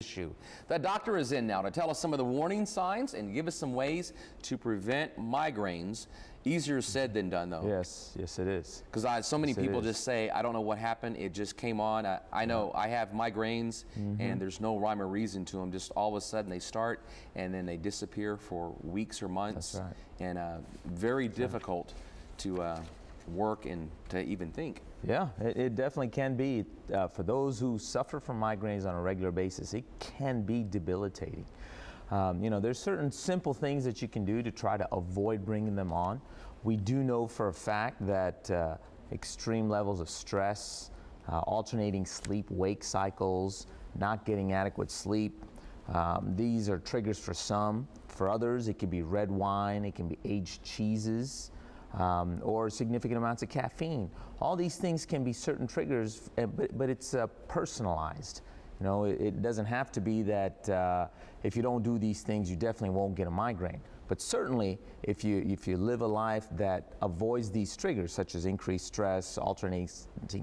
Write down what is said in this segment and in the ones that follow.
issue. The doctor is in now to tell us some of the warning signs and give us some ways to prevent migraines. Easier said than done, though. Yes, yes it is. Because so many people just say, I don't know what happened, it just came on. I know I have migraines and there's no rhyme or reason to them. Just all of a sudden they start and then they disappear for weeks or months. That's right. And very difficult to work and to even think. Yeah, it definitely can be. For those who suffer from migraines on a regular basis, it can be debilitating. You know, there's certain simple things that you can do to try to avoid bringing them on. We do know for a fact that extreme levels of stress, alternating sleep-wake cycles, not getting adequate sleep, these are triggers for some. For others, it can be red wine, it can be aged cheeses, or significant amounts of caffeine. All these things can be certain triggers, but it's personalized. You know, it doesn't have to be that if you don't do these things, you definitely won't get a migraine. But certainly, if you live a life that avoids these triggers, such as increased stress, alternating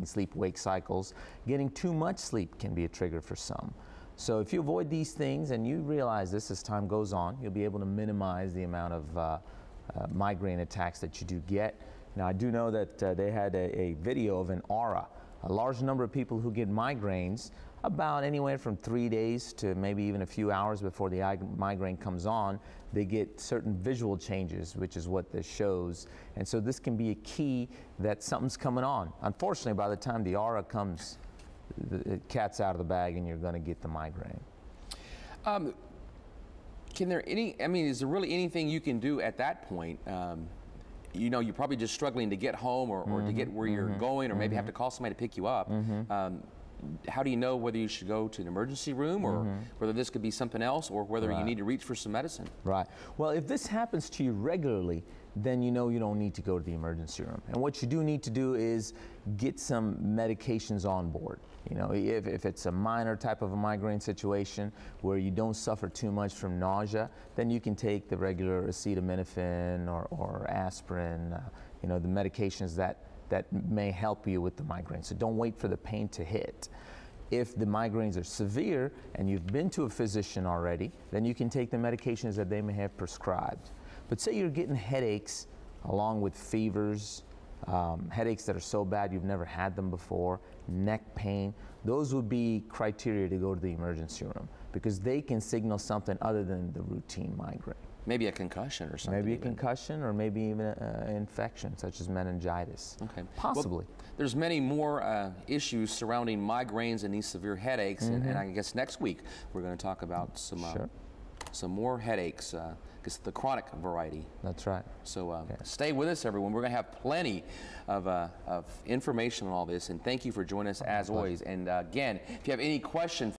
sleep-wake cycles, getting too much sleep can be a trigger for some. So if you avoid these things and you realize this as time goes on, you'll be able to minimize the amount of migraine attacks that you do get. Now, I do know that they had a video of an aura. A large number of people who get migraines, about anywhere from 3 days to maybe even a few hours before the migraine comes on, they get certain visual changes, which is what this shows. And so this can be a key that something's coming on. Unfortunately, by the time the aura comes, the cat's out of the bag and you're going to get the migraine. Is there really anything you can do at that point? You know, you're probably just struggling to get home or to get where you're going, or maybe have to call somebody to pick you up. How do you know whether you should go to an emergency room or whether this could be something else, or whether you need to reach for some medicine? Right. Well, if this happens to you regularly, then you know you don't need to go to the emergency room. And what you do need to do is get some medications on board. You know, if it's a minor type of a migraine situation where you don't suffer too much from nausea, then you can take the regular acetaminophen or aspirin, you know, the medications that may help you with the migraine. So don't wait for the pain to hit. If the migraines are severe and you've been to a physician already, then you can take the medications that they may have prescribed. But say you're getting headaches along with fevers, headaches that are so bad you've never had them before, neck pain, those would be criteria to go to the emergency room because they can signal something other than the routine migraine. Maybe a concussion or something. Maybe a concussion, or maybe even an infection such as meningitis. Okay. Possibly. Well, there's many more issues surrounding migraines and these severe headaches, and I guess next week we're going to talk about some more headaches, because the chronic variety. That's right. So stay with us, everyone. We're going to have plenty of information on all this, and thank you for joining us as always. And again, if you have any questions